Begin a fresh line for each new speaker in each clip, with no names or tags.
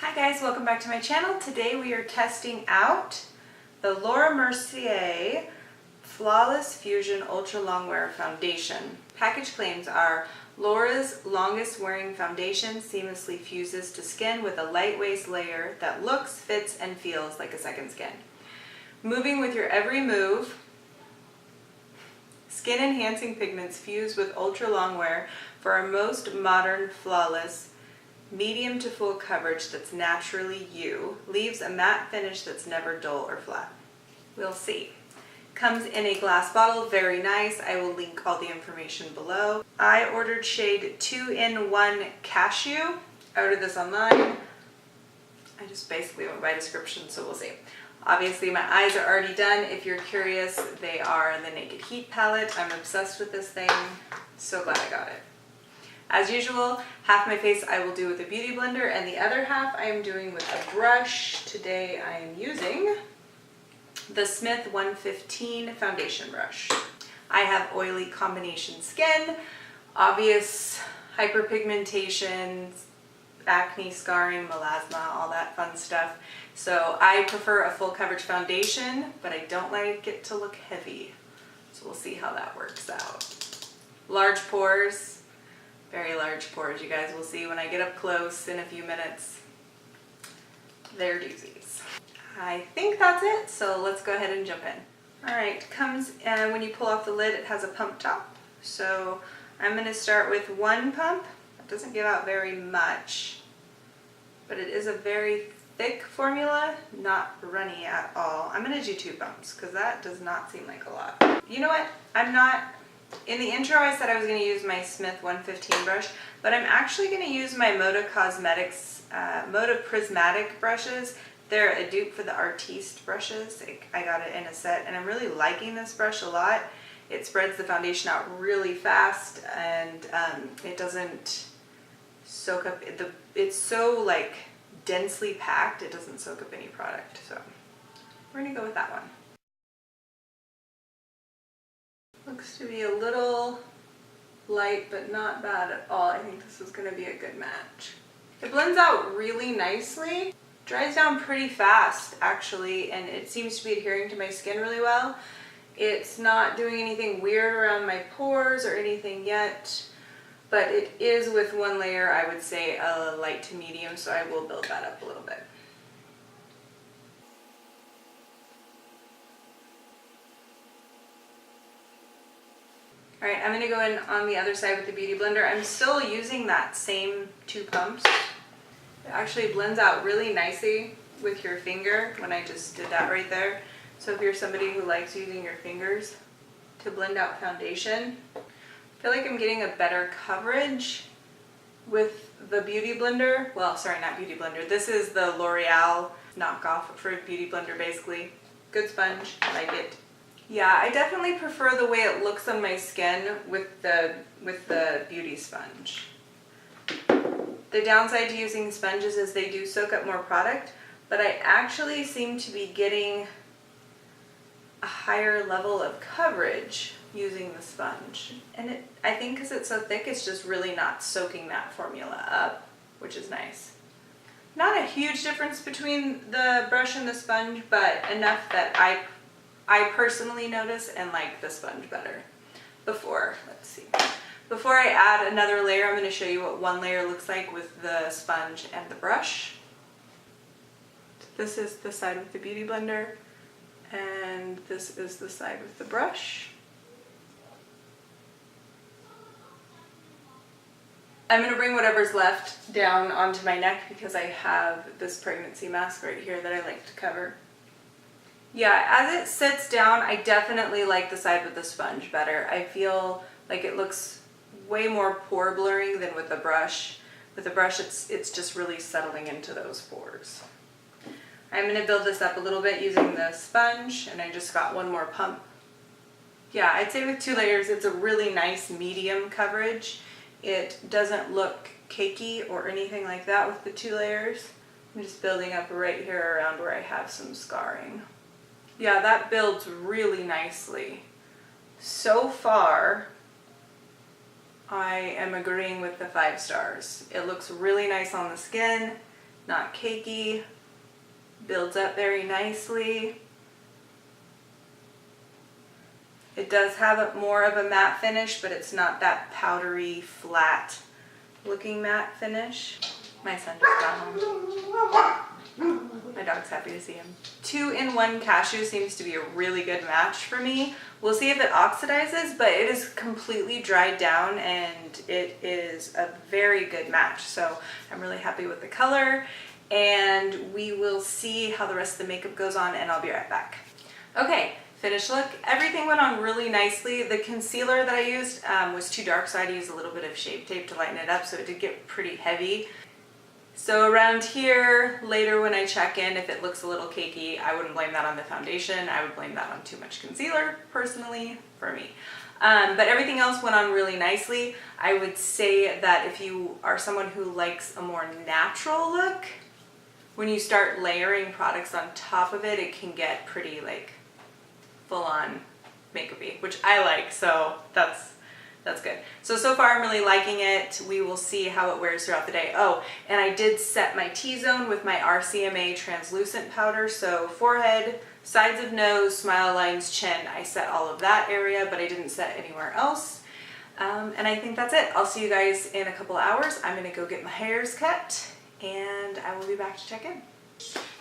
Hi guys, welcome back to my channel. Today we are testing out the Laura Mercier Flawless Fusion Ultra Long Wear Foundation. Package claims are Laura's longest wearing foundation seamlessly fuses to skin with a lightweight layer that looks, fits, and feels like a second skin. Moving with your every move, skin enhancing pigments fuse with ultra long wear for our most modern, flawless, medium to full coverage that's naturally you, leaves a matte finish that's never dull or flat. We'll see. Comes in a glass bottle, very nice. I will link all the information below. I ordered shade 2-in-1 Cashew. I ordered this online. I just basically went by description, so we'll see. Obviously my eyes are already done. If you're curious, they are the Naked Heat palette. I'm obsessed with this thing. So glad I got it. As usual, half my face I will do with a beauty blender and the other half I am doing with a brush. Today I am using the Smith 115 foundation brush. I have oily combination skin, obvious hyperpigmentation, acne, scarring, melasma, all that fun stuff. So I prefer a full coverage foundation, but I don't like it to look heavy. So we'll see how that works out. Large pores. Very large pores, you guys will see when I get up close in a few minutes. They're doozies. I think that's it, so let's go ahead and jump in. Alright, comes when you pull off the lid, it has a pump top. So I'm going to start with one pump. It doesn't give out very much, but it is a very thick formula, not runny at all. I'm going to do 2 pumps because that does not seem like a lot. You know what? In the intro I said I was going to use my Smith 115 brush, but I'm actually going to use my Moda Cosmetics Moda Prismatic brushes. They're a dupe for the Artiste brushes. I got it in a set and I'm really liking this brush a lot. It spreads the foundation out really fast and it doesn't soak up, it's so like densely packed, it doesn't soak up any product. So we're going to go with that one. Looks to be a little light, but not bad at all. I think this is going to be a good match. It blends out really nicely. Dries down pretty fast, actually, and it seems to be adhering to my skin really well. It's not doing anything weird around my pores or anything yet, but it is with one layer, I would say a light to medium, so I will build that up a little bit. Alright, I'm going to go in on the other side with the Beauty Blender. I'm still using that same 2 pumps. It actually blends out really nicely with your finger when I just did that right there. So if you're somebody who likes using your fingers to blend out foundation, I feel like I'm getting a better coverage with the Beauty Blender. Well, sorry, not Beauty Blender. This is the L'Oreal knockoff for Beauty Blender, basically. Good sponge, I like it. Yeah, I definitely prefer the way it looks on my skin with the beauty sponge. The downside to using sponges is they do soak up more product, but I actually seem to be getting a higher level of coverage using the sponge. And I think because it's so thick, it's just really not soaking that formula up, which is nice. Not a huge difference between the brush and the sponge, but enough that I personally notice and like the sponge better. Before I add another layer, I'm going to show you what one layer looks like with the sponge and the brush. This is the side with the Beauty Blender, and this is the side with the brush. I'm going to bring whatever's left down onto my neck because I have this pregnancy mask right here that I like to cover. Yeah, as it sits down, I definitely like the side with the sponge better. I feel like it looks way more pore blurring than with the brush. With the brush, it's just really settling into those pores. I'm going to build this up a little bit using the sponge, and I just got one more pump. Yeah, I'd say with 2 layers, it's a really nice medium coverage. It doesn't look cakey or anything like that with the 2 layers. I'm just building up right here around where I have some scarring. Yeah, that builds really nicely. So far, I am agreeing with the 5 stars. It looks really nice on the skin. not cakey, builds up very nicely. It does have more of a matte finish, but it's not that powdery, flat looking matte finish. My son just got home. My dog's happy to see him. 2-in-1 Cashew seems to be a really good match for me. We'll see if it oxidizes, but it is completely dried down and it is a very good match. So I'm really happy with the color, and we will see how the rest of the makeup goes on, and I'll be right back. Okay. Finished look. Everything went on really nicely. The concealer that I used was too dark, so I had to use a little bit of Shape Tape to lighten it up, so it did get pretty heavy. So around here, later when I check in, if it looks a little cakey, I wouldn't blame that on the foundation. I would blame that on too much concealer, personally, for me. But everything else went on really nicely. I would say that if you are someone who likes a more natural look, when you start layering products on top of it, it can get pretty like full-on makeup-y, which I like, so that's good. So far I'm really liking it. We will see how it wears throughout the day. Oh, and I did set my T-zone with my RCMA translucent powder, so forehead, sides of nose, smile lines, chin, I set all of that area, but I didn't set anywhere else. And I think that's it. I'll see you guys in a couple of hours. I'm gonna go get my hairs cut, and I will be back to check in.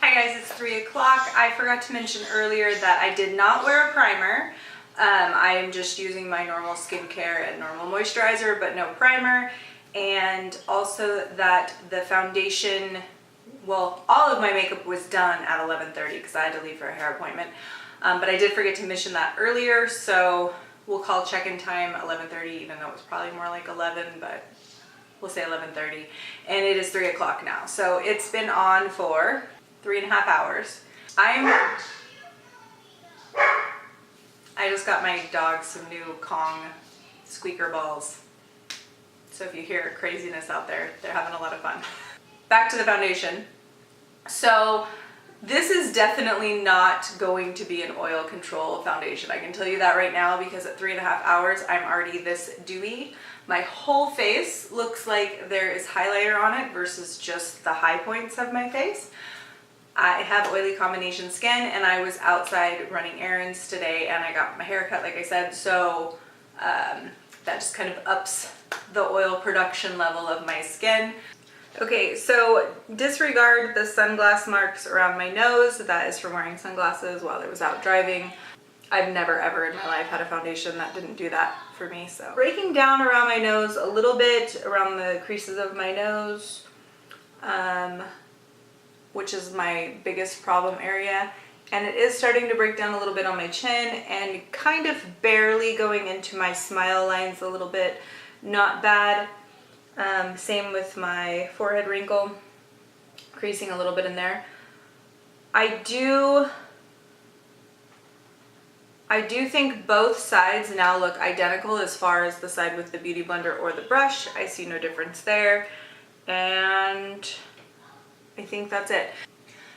Hi guys, it's 3 o'clock. I forgot to mention earlier that I did not wear a primer. I am just using my normal skincare and normal moisturizer, but no primer. And also that the foundation, well, all of my makeup was done at 11:30 because I had to leave for a hair appointment. But I did forget to mention that earlier, so we'll call check-in time 11:30, even though it was probably more like 11, but we'll say 11:30, and it is 3 o'clock now. So it's been on for 3.5 hours. I just got my dog some new Kong squeaker balls. So if you hear craziness out there, they're having a lot of fun. Back to the foundation. So this is definitely not going to be an oil control foundation. I can tell you that right now, because at 3.5 hours, I'm already this dewy. My whole face looks like there is highlighter on it versus just the high points of my face. I have oily combination skin, and I was outside running errands today, and I got my hair cut, like I said, so that just kind of ups the oil production level of my skin. Okay, so disregard the sunglass marks around my nose. That is from wearing sunglasses while I was out driving. I've never ever in my life had a foundation that didn't do that for me. So breaking down around my nose a little bit, around the creases of my nose, which is my biggest problem area. And it is starting to break down a little bit on my chin and kind of barely going into my smile lines a little bit. Not bad. Same with my forehead wrinkle, creasing a little bit in there. I do think both sides now look identical as far as the side with the Beauty Blender or the brush. I see no difference there. And I think that's it.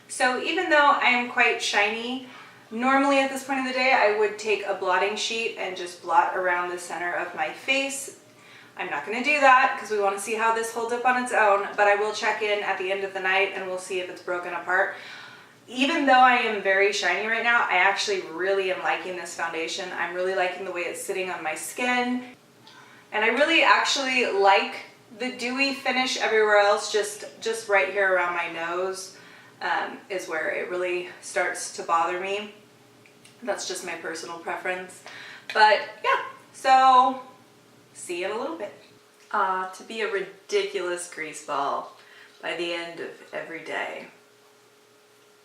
So even though I am quite shiny, normally at this point of the day I would take a blotting sheet and just blot around the center of my face. I'm not going to do that because we want to see how this holds up on its own, but I will check in at the end of the night and we'll see if it's broken apart. Even though I am very shiny right now, I actually really am liking this foundation. I'm really liking the way it's sitting on my skin. And I really actually like the dewy finish everywhere else. Just right here around my nose is where it really starts to bother me. That's just my personal preference. But yeah, so see you in a little bit. To be a ridiculous grease ball by the end of every day.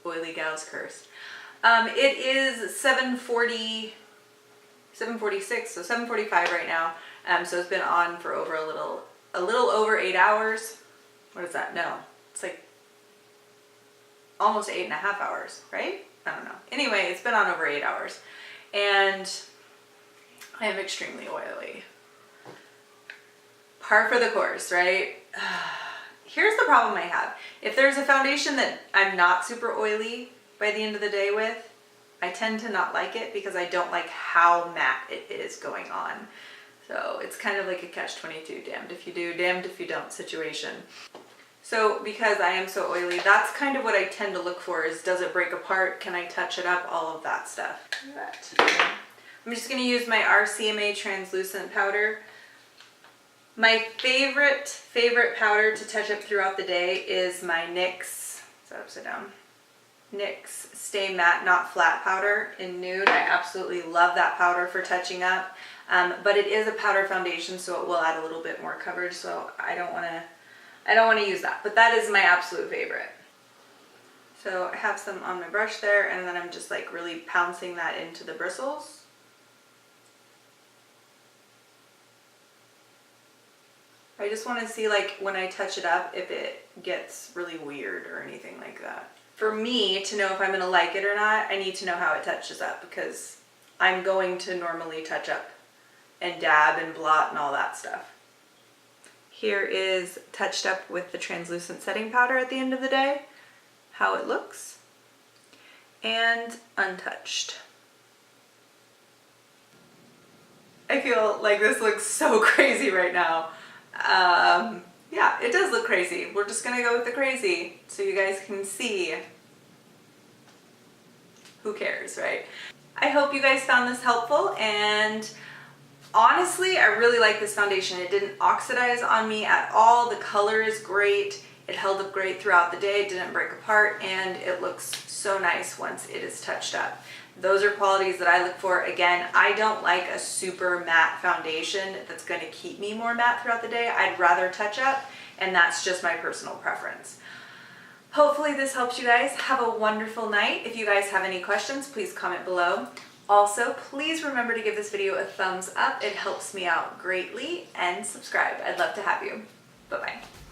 Oily gal's curse. It is 7:46, so 7:45 right now. So it's been on for over a little over 8 hours. What is that? No, it's like almost 8.5 hours, right? I don't know. Anyway, it's been on over 8 hours, and I am extremely oily. Par for the course, right? Here's the problem I have. If there's a foundation that I'm not super oily by the end of the day with, I tend to not like it because I don't like how matte it is going on. So it's kind of like a catch-22, damned if you do, damned if you don't situation. So because I am so oily, that's kind of what I tend to look for, is does it break apart? Can I touch it up? All of that stuff. Look at that. I'm just going to use my RCMA translucent powder. My favorite powder to touch up throughout the day is my NYX, is that upside down? NYX Stay Matte Not Flat powder in nude. I absolutely love that powder for touching up, but it is a powder foundation, so it will add a little bit more coverage, so I don't want to use that, but that is my absolute favorite. So I have some on my brush there, and then I'm just like really pouncing that into the bristles. I just want to see, like, when I touch it up, if it gets really weird or anything like that. For me to know if I'm going to like it or not, I need to know how it touches up, because I'm going to normally touch up and dab and blot and all that stuff. Here is touched up with the translucent setting powder at the end of the day, how it looks, and untouched. I feel like this looks so crazy right now. Yeah, it does look crazy. We're just gonna go with the crazy so you guys can see. Who cares, right? I hope you guys found this helpful, and honestly, I really like this foundation. It didn't oxidize on me at all. The color is great. It held up great throughout the day. It didn't break apart, and it looks so nice once it is touched up. Those are qualities that I look for. Again, I don't like a super matte foundation that's going to keep me more matte throughout the day. I'd rather touch up, and that's just my personal preference. Hopefully this helps you guys. Have a wonderful night. If you guys have any questions, please comment below. Also, please remember to give this video a thumbs up. It helps me out greatly, and subscribe. I'd love to have you. Bye-bye.